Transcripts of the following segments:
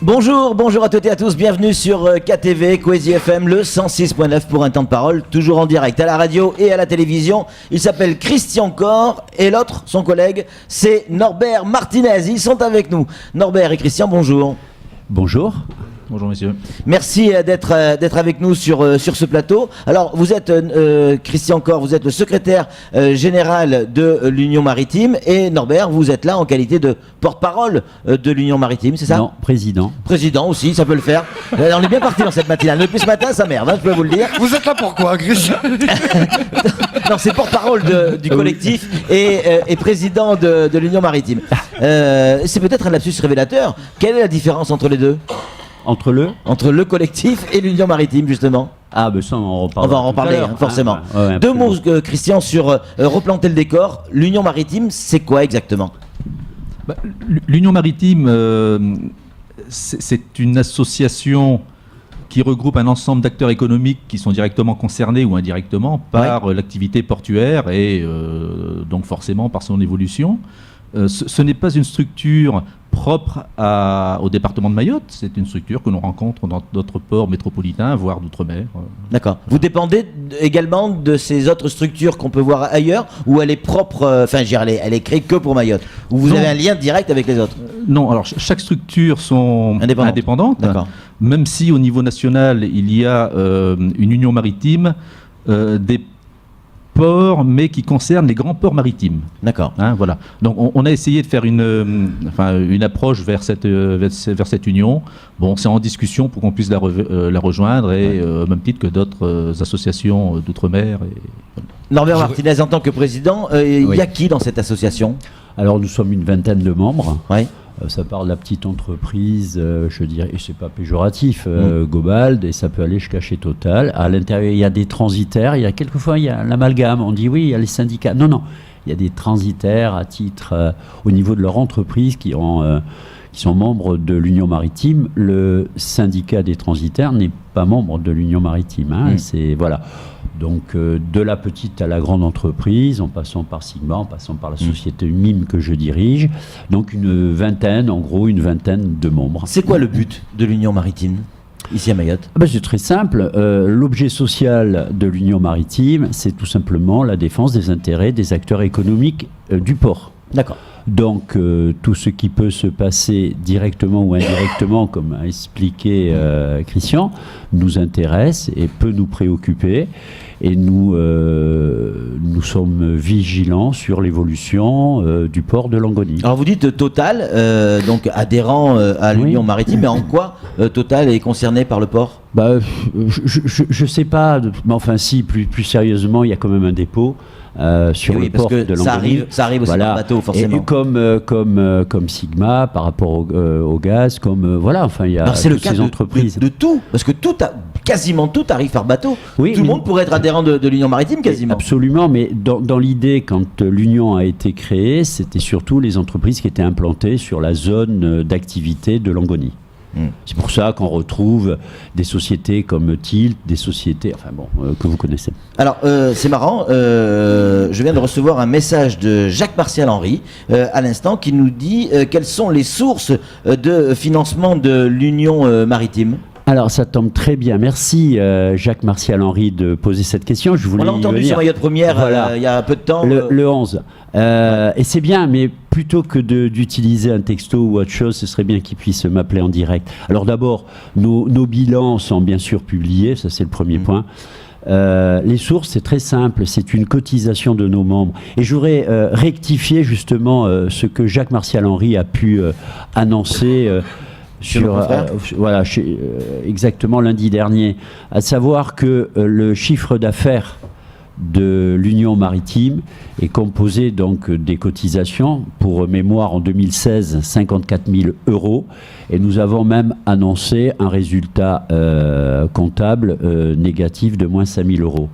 Bonjour à toutes et à tous, bienvenue sur KTV, Coésie FM, le 106.9 pour un temps de parole, toujours en direct à la radio et à la télévision. Il s'appelle Christian Cor et l'autre, son collègue, c'est Norbert Martinez. Ils sont avec nous. Norbert et Christian, bonjour. Bonjour. Bonjour messieurs. Merci d'être avec nous sur ce plateau. Alors vous êtes Christian Cor, vous êtes le secrétaire général de l'Union Maritime et Norbert, vous êtes là en qualité de porte-parole de l'Union Maritime, c'est ça? Non, président. Président aussi, ça peut le faire. On est bien parti dans cette matinale. Depuis ce matin, ça merde, je peux vous le dire. Vous êtes là pourquoi, Christian? Non, c'est porte-parole du collectif et président de l'Union Maritime. C'est peut-être un lapsus révélateur. Quelle est la différence entre les deux? Entre le collectif et l'Union Maritime, justement. Ah, ben ça, on va en reparler, forcément. Ouais, deux mots, Christian, sur replanter le décor. L'Union Maritime, c'est quoi exactement? L'Union Maritime, c'est une association qui regroupe un ensemble d'acteurs économiques qui sont directement concernés ou indirectement par l'activité portuaire et donc forcément par son évolution. Ce n'est pas une structure propre au département de Mayotte, c'est une structure que l'on rencontre dans d'autres ports métropolitains, voire d'outre-mer. D'accord. Vous dépendez également de ces autres structures qu'on peut voir ailleurs, ou elle est propre, elle est créée que pour Mayotte, ou vous avez un lien direct avec les autres? Non, alors chaque structure sont indépendantes, même si au niveau national il y a une union maritime des ports, mais qui concerne les grands ports maritimes. D'accord. Voilà. Donc on a essayé de faire une approche vers cette union. Bon, c'est en discussion pour qu'on puisse la rejoindre et au même titre que d'autres associations d'outre-mer. Norbert Martinez, en tant que président, il y a qui dans cette association? Alors nous sommes une vingtaine de membres. Oui. Ça part de la petite entreprise, je dirais, et c'est pas péjoratif, Gobald, et ça peut aller jusqu'à chez Total. À l'intérieur, il y a des transitaires, quelquefois il y a l'amalgame, on dit oui, il y a les syndicats. Non, il y a des transitaires à titre, au niveau de leur entreprise qui sont membres de l'Union Maritime. Le syndicat des transitaires n'est pas membre de l'Union Maritime. C'est, voilà. Donc, de la petite à la grande entreprise, en passant par Sigma, en passant par la société MIM que je dirige. Donc, une vingtaine de membres. C'est quoi le but de l'Union Maritime, ici à Mayotte? C'est très simple. L'objet social de l'Union Maritime, c'est tout simplement la défense des intérêts des acteurs économiques du port. D'accord. Donc, tout ce qui peut se passer directement ou indirectement, comme a expliqué Christian, nous intéresse et peut nous préoccuper. Et nous sommes vigilants sur l'évolution du port de Longoni. Alors, vous dites Total, donc adhérent à l'Union Maritime, mais en quoi Total est concerné par le port? Je sais pas, mais enfin si, plus sérieusement, il y a quand même un dépôt. Sur le port de Longoni. Ça arrive aussi par bateau, forcément. Et comme Sigma, par rapport au gaz, il y a toutes ces entreprises. De tout, parce que quasiment tout arrive par bateau. Oui, tout le monde pourrait être adhérent de l'Union Maritime, quasiment. Absolument, mais dans l'idée, quand l'Union a été créée, c'était surtout les entreprises qui étaient implantées sur la zone d'activité de Longoni. C'est pour ça qu'on retrouve des sociétés comme Tilt, des sociétés que vous connaissez. Alors, c'est marrant, je viens de recevoir un message de Jacques Martial Henry à l'instant qui nous dit quelles sont les sources de financement de l'Union Maritime. Alors, ça tombe très bien. Merci, Jacques Martial Henry, de poser cette question. On l'a entendu sur Mayotte Première il y a peu de temps. Le 11. Et c'est bien, mais plutôt que d'utiliser un texto ou autre chose, ce serait bien qu'il puisse m'appeler en direct. Alors d'abord, nos bilans sont bien sûr publiés, ça c'est le premier point. Les sources, c'est très simple, c'est une cotisation de nos membres. Et je voudrais rectifier justement ce que Jacques Martial Henry a pu annoncer exactement lundi dernier, à savoir que le chiffre d'affaires de l'Union maritime est composé donc des cotisations, pour mémoire en 2016 54 000 €, et nous avons même annoncé un résultat comptable négatif de moins 5 000 €.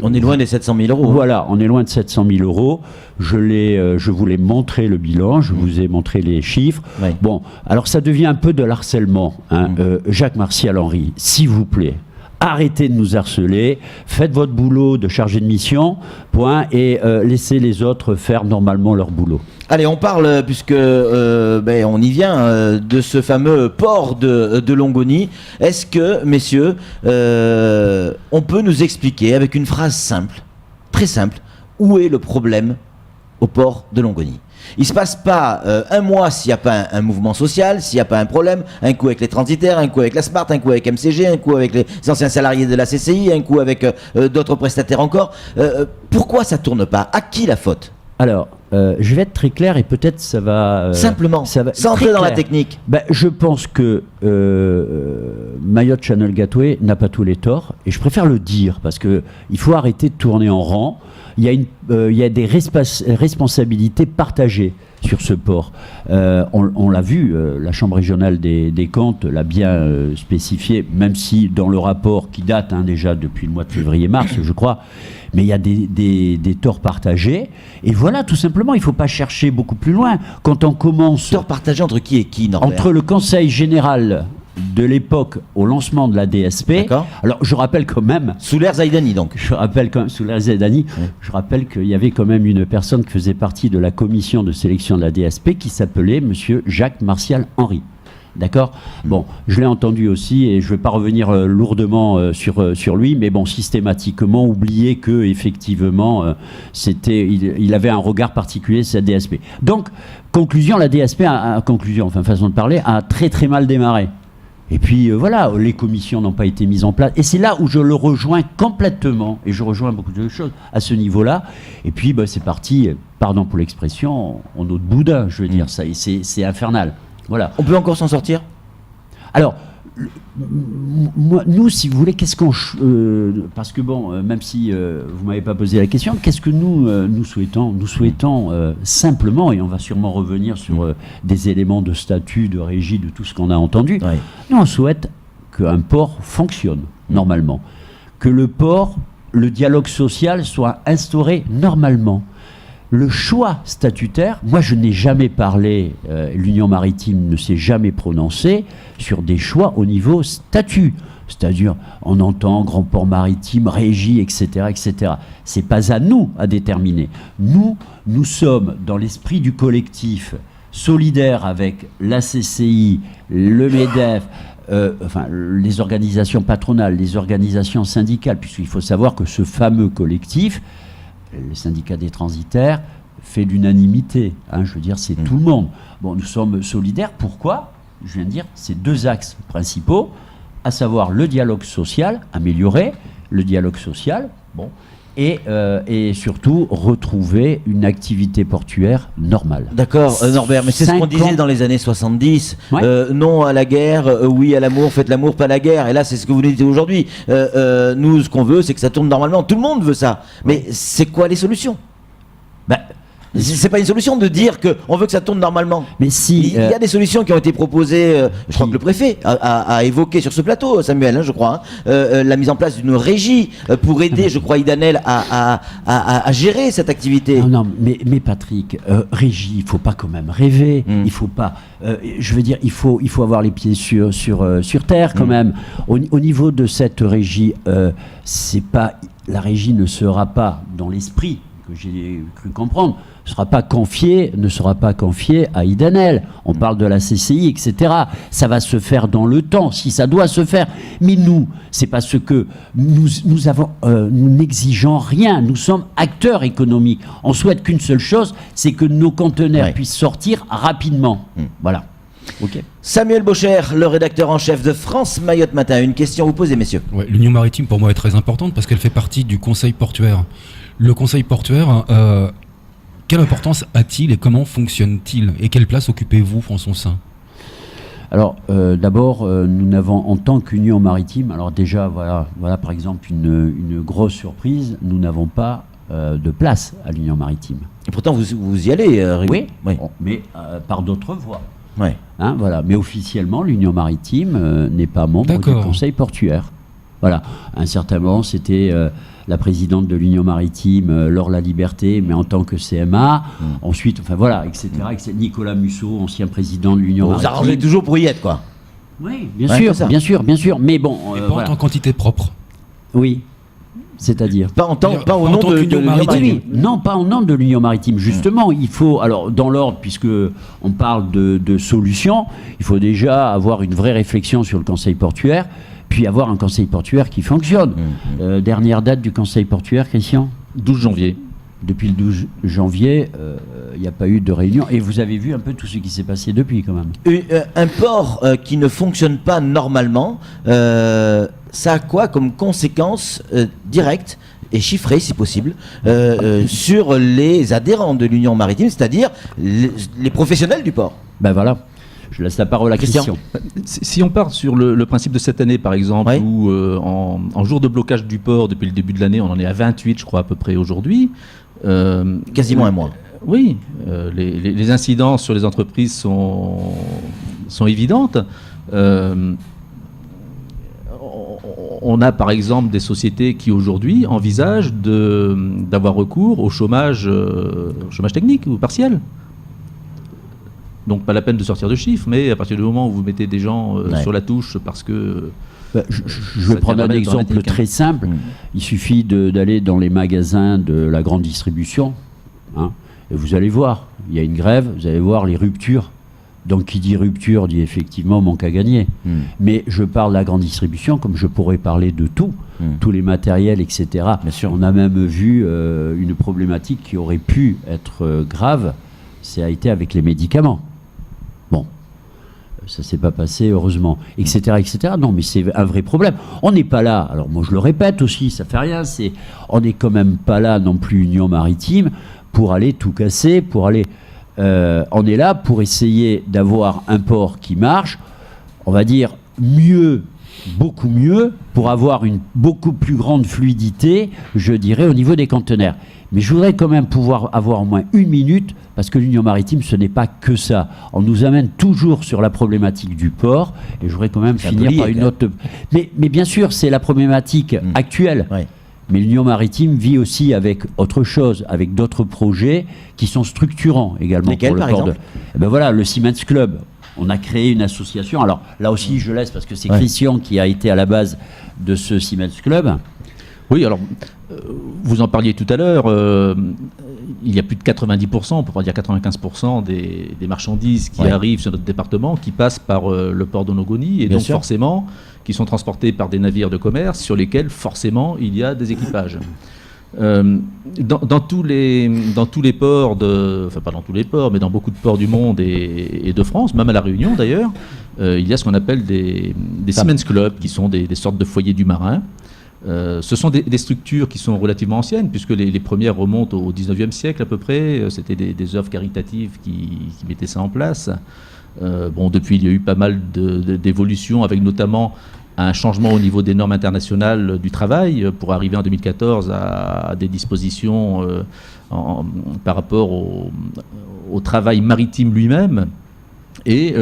On est loin des 700 000 €. Voilà, on est loin de 700 000 €. Je vous l'ai montré le bilan, je vous ai montré les chiffres. Oui. Bon, alors ça devient un peu de l'harcèlement, hein. Jacques Martial Henry, s'il vous plaît, arrêtez de nous harceler, faites votre boulot de chargé de mission, point, et laissez les autres faire normalement leur boulot. Allez, on parle, puisque on y vient, de ce fameux port de Longoni. Est-ce que, messieurs, on peut nous expliquer avec une phrase simple, très simple, où est le problème au port de Longoni? Il ne se passe pas un mois s'il n'y a pas un mouvement social, s'il n'y a pas un problème, un coup avec les transitaires, un coup avec la Smart, un coup avec MCG, un coup avec les anciens salariés de la CCI, un coup avec d'autres prestataires encore. Pourquoi ça ne tourne pas? À qui la faute? Alors, je vais être très clair et peut-être ça va... Simplement, ça va sans entrer dans la technique. Je pense que Mayotte Channel Gateway n'a pas tous les torts, et je préfère le dire, parce qu'il faut arrêter de tourner en rang. Il y a des responsabilités partagées sur ce port. On l'a vu, la Chambre régionale des comptes l'a bien spécifié, même si dans le rapport qui date déjà depuis le mois de février-mars, je crois, mais il y a des torts partagés. Et voilà, tout simplement, il ne faut pas chercher beaucoup plus loin. Quand on commence... Torts partagés entre qui et qui, Norbert? Entre le Conseil général de l'époque au lancement de la DSP. D'accord. Alors, je rappelle quand même... Sous l'ère Zaïdani, donc. Je rappelle quand même, sous l'ère Zaïdani, je rappelle qu'il y avait quand même une personne qui faisait partie de la commission de sélection de la DSP qui s'appelait monsieur Jacques Martial Henry. D'accord. Bon, je l'ai entendu aussi, et je ne vais pas revenir lourdement sur lui, mais bon, systématiquement oublier que effectivement, il avait un regard particulier sur la DSP. Donc, conclusion, la DSP façon de parler, a très très mal démarré. Et puis voilà, les commissions n'ont pas été mises en place. Et c'est là où je le rejoins complètement, et je rejoins beaucoup de choses à ce niveau-là. Et puis c'est parti, pardon pour l'expression, en eau de boudin, je veux dire, ça, c'est infernal. Voilà. On peut encore s'en sortir? Alors, nous, si vous voulez, qu'est-ce qu'on... parce que même si vous ne m'avez pas posé la question, qu'est-ce que nous souhaitons? Nous souhaitons simplement, et on va sûrement revenir sur des éléments de statut, de régie, de tout ce qu'on a entendu, nous on souhaite qu'un port fonctionne normalement, que le port, le dialogue social soit instauré normalement. Le choix statutaire, moi je n'ai jamais parlé, l'Union maritime ne s'est jamais prononcée sur des choix au niveau statut. C'est-à-dire, on entend grand port maritime, régie, etc., etc. C'est pas à nous à déterminer. Nous sommes dans l'esprit du collectif, solidaire avec la CCI, le MEDEF, les organisations patronales, les organisations syndicales, puisqu'il faut savoir que ce fameux collectif, le syndicat des transitaires, fait l'unanimité. Je veux dire, c'est tout le monde. Bon, nous sommes solidaires. Pourquoi? Je viens de dire, c'est deux axes principaux, à savoir le dialogue social, améliorer le dialogue social, et surtout retrouver une activité portuaire normale. D'accord, Norbert, mais c'est ce qu'on disait dans les années 70. Ouais. Non à la guerre, oui à l'amour, faites l'amour, pas la guerre. Et là, c'est ce que vous nous dites aujourd'hui. Nous, ce qu'on veut, c'est que ça tourne normalement. Tout le monde veut ça. Mais c'est quoi les solutions? C'est pas une solution de dire qu'on veut que ça tourne normalement. Mais si, il y a des solutions qui ont été proposées, je crois que le préfet a évoqué sur ce plateau, Samuel, je crois, la mise en place d'une régie pour aider, je crois, Idanel à gérer cette activité. Non, mais Patrick, régie, il faut pas quand même rêver, il faut pas, je veux dire, il faut avoir les pieds sur terre quand même. Au niveau de cette régie, la régie ne sera pas dans l'esprit que j'ai cru comprendre, ne sera pas confié à Idanel. On parle de la CCI, etc. Ça va se faire dans le temps, si ça doit se faire. Mais nous, c'est parce que nous n'exigeons rien. Nous sommes acteurs économiques. On souhaite qu'une seule chose, c'est que nos conteneurs puissent sortir rapidement. Voilà. Okay. Samuel Bocher, le rédacteur en chef de France Mayotte Matin. Une question à vous poser, messieurs. L'Union maritime, pour moi, est très importante parce qu'elle fait partie du Conseil portuaire. Le Conseil portuaire, quelle importance a-t-il et comment fonctionne-t-il? Et quelle place occupez-vous en son sein? Alors, d'abord, nous n'avons, en tant qu'Union maritime, alors déjà, voilà par exemple une grosse surprise, nous n'avons pas de place à l'Union maritime. Et pourtant, vous y allez, Oui, oui. mais par d'autres voies. Ouais. Hein, voilà. Mais officiellement, l'Union maritime n'est pas membre du D'accord. Conseil portuaire. Voilà. À un certain moment, c'était la présidente de l'Union maritime, Laure La Liberté, mais en tant que CMA. Ensuite, enfin voilà, etc. Nicolas Musso, ancien président de l'Union Vous maritime. arrangez toujours pour y être, quoi. Oui, bien Ouais, sûr, c'est ça. bien sûr, bien sûr. Mais bon, Et pas voilà. en quantité propre. Oui. C'est-à-dire Pas au En nom tant de qu'Union l'Union maritime. oui, non, pas en nom de l'Union maritime. Justement, il faut, alors dans l'ordre, puisque on parle de solutions, il faut déjà avoir une vraie réflexion sur le Conseil portuaire, puis avoir un Conseil portuaire qui fonctionne. Dernière date du Conseil portuaire, Christian ? 12 janvier. Depuis le 12 janvier, il n'y a pas eu de réunion. Et vous avez vu un peu tout ce qui s'est passé depuis, quand même. Un port qui ne fonctionne pas normalement, ça a quoi comme conséquence directe et chiffrée, si possible, sur les adhérents de l'Union maritime, c'est-à-dire les professionnels du port? Ben voilà, je laisse la parole à Christian. Si on part sur le principe de cette année, par exemple, Oui. où en jour de blocage du port, depuis le début de l'année, on en est à 28, je crois, à peu près aujourd'hui. Quasiment un mois. Oui, les incidences sur les entreprises sont évidentes. On a par exemple des sociétés qui aujourd'hui envisagent d'avoir recours au chômage technique ou partiel. Donc pas la peine de sortir de chiffres, mais à partir du moment où vous mettez des gens sur la touche parce que... Je vais prendre un exemple très simple. Il suffit d'aller dans les magasins de la grande distribution, hein, et vous allez voir, il y a une grève, vous allez voir les ruptures. Donc qui dit rupture dit effectivement manque à gagner. Mais je parle de la grande distribution comme je pourrais parler de tout, tous les matériels, etc. Bien sûr. On a même vu une problématique qui aurait pu être grave, ça a été avec les médicaments. Bon, ça s'est pas passé heureusement, etc., etc. Non, mais c'est un vrai problème. On n'est pas là, alors moi je le répète aussi, ça fait rien, on n'est quand même pas là non plus Union maritime pour aller tout casser, pour aller... on est là pour essayer d'avoir un port qui marche, on va dire mieux, beaucoup mieux, pour avoir une beaucoup plus grande fluidité, je dirais, au niveau des conteneurs. Mais je voudrais quand même pouvoir avoir au moins une minute, parce que l'Union maritime, ce n'est pas que ça. On nous amène toujours sur la problématique du port, et je voudrais quand même finir par une autre... Mais bien sûr, c'est la problématique actuelle. Ouais. Mais l'Union maritime vit aussi avec autre chose, avec d'autres projets qui sont structurants également. Lesquels, pour le par port exemple ? Eh ben voilà, le Siemens Club. On a créé une association. Alors là aussi, je laisse parce que c'est Christian qui a été à la base de ce Siemens Club. Oui, alors, vous en parliez tout à l'heure, il y a plus de 90%, on peut pas dire 95% des marchandises qui arrivent sur notre département qui passent par le port d'Onogoni et Bien donc sûr. forcément qui sont transportés par des navires de commerce sur lesquels forcément il y a des équipages. Dans tous les ports, enfin pas dans tous les ports, mais dans beaucoup de ports du monde et de France, même à La Réunion d'ailleurs, il y a ce qu'on appelle des Siemens Club, qui sont des sortes de foyers du marin. Ce sont des structures qui sont relativement anciennes, puisque les premières remontent au 19e siècle à peu près. C'était des œuvres caritatives qui mettaient ça en place. Depuis, il y a eu pas mal d'évolutions, avec notamment un changement au niveau des normes internationales du travail, pour arriver en 2014 à des dispositions par rapport au travail maritime lui-même. Et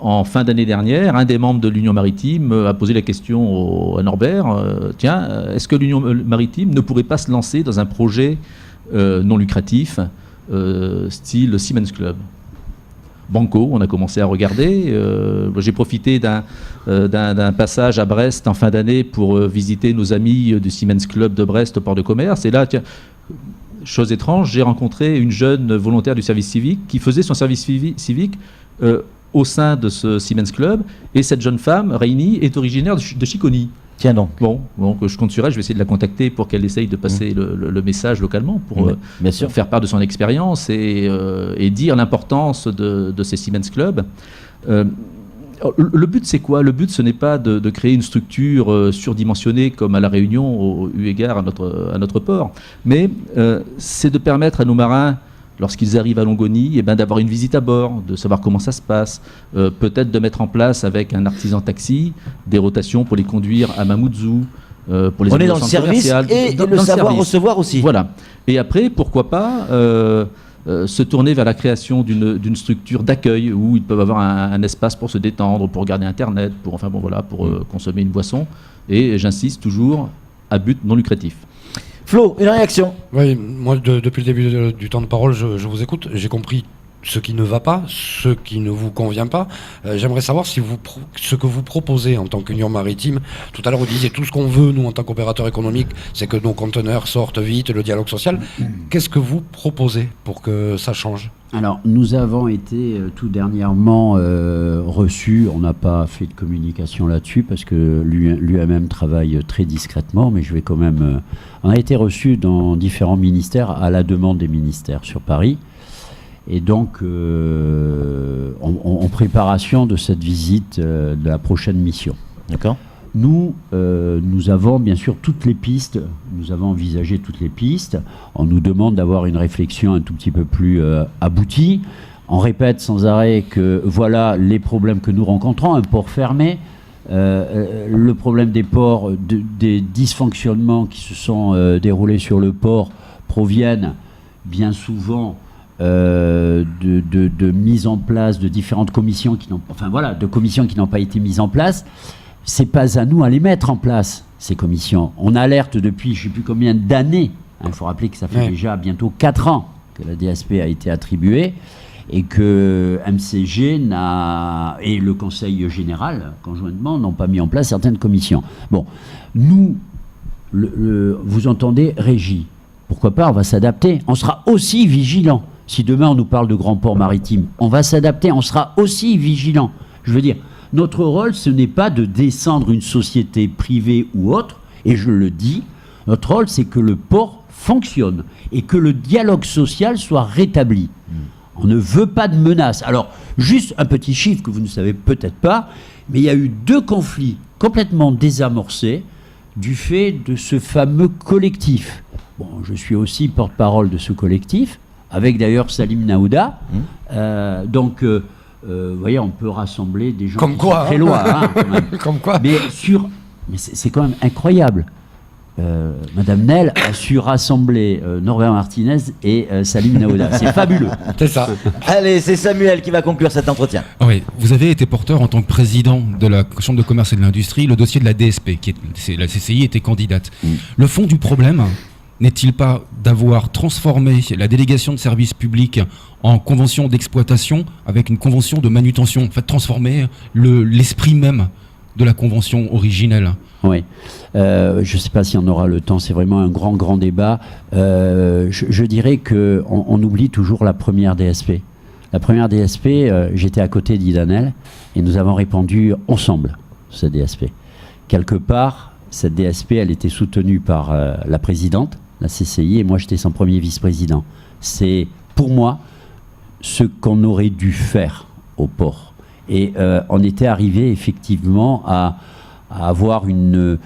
en fin d'année dernière, un des membres de l'Union maritime a posé la question à Norbert, est-ce que l'Union maritime ne pourrait pas se lancer dans un projet non lucratif, style Siemens Club ? Banco, on a commencé à regarder. J'ai profité d'un passage à Brest en fin d'année pour visiter nos amis du Siemens Club de Brest au port de commerce. Et là, chose étrange, j'ai rencontré une jeune volontaire du service civique qui faisait son service civique au sein de ce Siemens Club. Et cette jeune femme, Reini, est originaire de Chicony. Tiens donc. Bon, donc je compte sur elle, je vais essayer de la contacter pour qu'elle essaye de passer le message localement pour Bien sûr. faire part de son expérience et dire l'importance de ces Siemens Club. Le but, c'est quoi ? Le but, ce n'est pas de créer une structure surdimensionnée comme à La Réunion, eu égard à notre port, mais c'est de permettre à nos marins lorsqu'ils arrivent à Longoni, d'avoir une visite à bord, de savoir comment ça se passe, peut-être de mettre en place avec un artisan taxi des rotations pour les conduire à Mamoudzou, pour les on est dans le service et le savoir recevoir aussi. Voilà. Et après, pourquoi pas se tourner vers la création d'une structure d'accueil où ils peuvent avoir un espace pour se détendre, pour regarder Internet, pour consommer une boisson. Et j'insiste toujours, à but non lucratif. Flo, une réaction? Oui, moi depuis le début du temps de parole, je vous écoute, j'ai compris ce qui ne va pas, ce qui ne vous convient pas. J'aimerais savoir ce que vous proposez en tant qu'Union Maritime. Tout à l'heure, vous disiez tout ce qu'on veut, nous, en tant qu'opérateur économique, c'est que nos conteneurs sortent vite, le dialogue social. Qu'est-ce que vous proposez pour que ça change ? Alors, nous avons été tout dernièrement reçus, on n'a pas fait de communication là-dessus parce que l'UMM travaille très discrètement, mais je vais quand même... on a été reçus dans différents ministères à la demande des ministères sur Paris. Et donc, en préparation de cette visite de la prochaine mission. D'accord. Nous avons bien sûr toutes les pistes, nous avons envisagé toutes les pistes. On nous demande d'avoir une réflexion un tout petit peu plus aboutie. On répète sans arrêt que voilà les problèmes que nous rencontrons, un port fermé, le problème des ports, des dysfonctionnements qui se sont déroulés sur le port proviennent bien souvent de mise en place de différentes commissions qui n'ont pas été mises en place. C'est pas à nous à les mettre en place, ces commissions. On alerte depuis je ne sais plus combien d'années. Il faut rappeler que ça fait déjà bientôt 4 ans que la DSP a été attribuée et que MCG et le Conseil général, conjointement, n'ont pas mis en place certaines commissions. Bon, nous, vous entendez, régie. Pourquoi pas, on va s'adapter. On sera aussi vigilant. Si demain on nous parle de grands ports maritimes, on va s'adapter, on sera aussi vigilant. Je veux dire, notre rôle, ce n'est pas de descendre une société privée ou autre, et je le dis, notre rôle, c'est que le port fonctionne et que le dialogue social soit rétabli. On ne veut pas de menaces. Alors, juste un petit chiffre que vous ne savez peut-être pas, mais il y a eu 2 conflits complètement désamorcés du fait de ce fameux collectif. Bon, je suis aussi porte-parole de ce collectif, avec d'ailleurs Salim Naouda. Vous voyez, on peut rassembler des gens comme qui quoi, sont très loin. Quand même. Comme quoi. Mais c'est quand même incroyable. Madame Nel a su rassembler Norbert Martinez et Salim Naouda. C'est fabuleux. C'est ça. Allez, c'est Samuel qui va conclure cet entretien. Oui, vous avez été porteur en tant que président de la Chambre de commerce et de l'industrie, le dossier de la DSP, la CCI était candidate. Le fond du problème n'est-il pas d'avoir transformé la délégation de services publics en convention d'exploitation avec une convention de manutention, en fait transformer l'esprit même de la convention originelle? Oui, je ne sais pas si on aura le temps, c'est vraiment un grand débat. Je dirais qu'on oublie toujours la première DSP. La première DSP, j'étais à côté d'Idanel et nous avons répondu ensemble cette DSP. Quelque part, cette DSP, elle était soutenue par la présidente, la CCI, et moi j'étais son premier vice-président. C'est pour moi ce qu'on aurait dû faire au port. Et on était arrivé effectivement à avoir une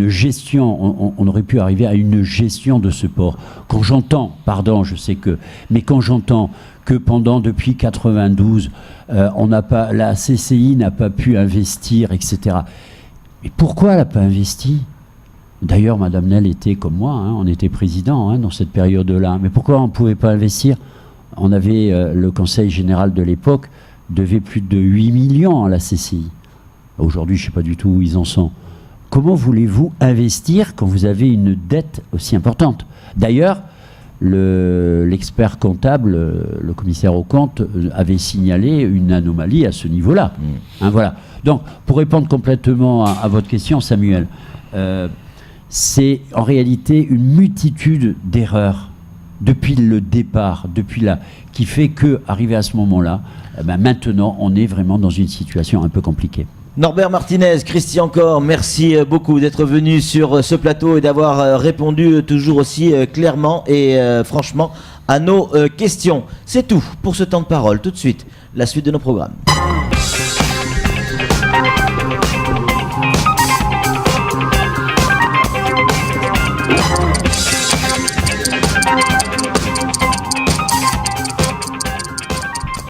gestion, on aurait pu arriver à une gestion de ce port. Quand j'entends, mais quand j'entends que depuis 92, la CCI n'a pas pu investir, etc. Mais pourquoi elle n'a pas investi ? D'ailleurs, Madame Nel était comme moi, on était président dans cette période-là. Mais pourquoi on ne pouvait pas investir ? On avait, le Conseil général de l'époque devait plus de 8 millions à la CCI. Aujourd'hui, je ne sais pas du tout où ils en sont. Comment voulez-vous investir quand vous avez une dette aussi importante ? D'ailleurs, l'expert comptable, le commissaire aux comptes, avait signalé une anomalie à ce niveau-là. Voilà. Donc, pour répondre complètement à votre question, Samuel, c'est en réalité une multitude d'erreurs depuis le départ, qui fait qu'arrivé à ce moment-là, maintenant, on est vraiment dans une situation un peu compliquée. Norbert Martinez, Christian Corr, merci beaucoup d'être venu sur ce plateau et d'avoir répondu toujours aussi clairement et franchement à nos questions. C'est tout pour ce temps de parole. Tout de suite, la suite de nos programmes.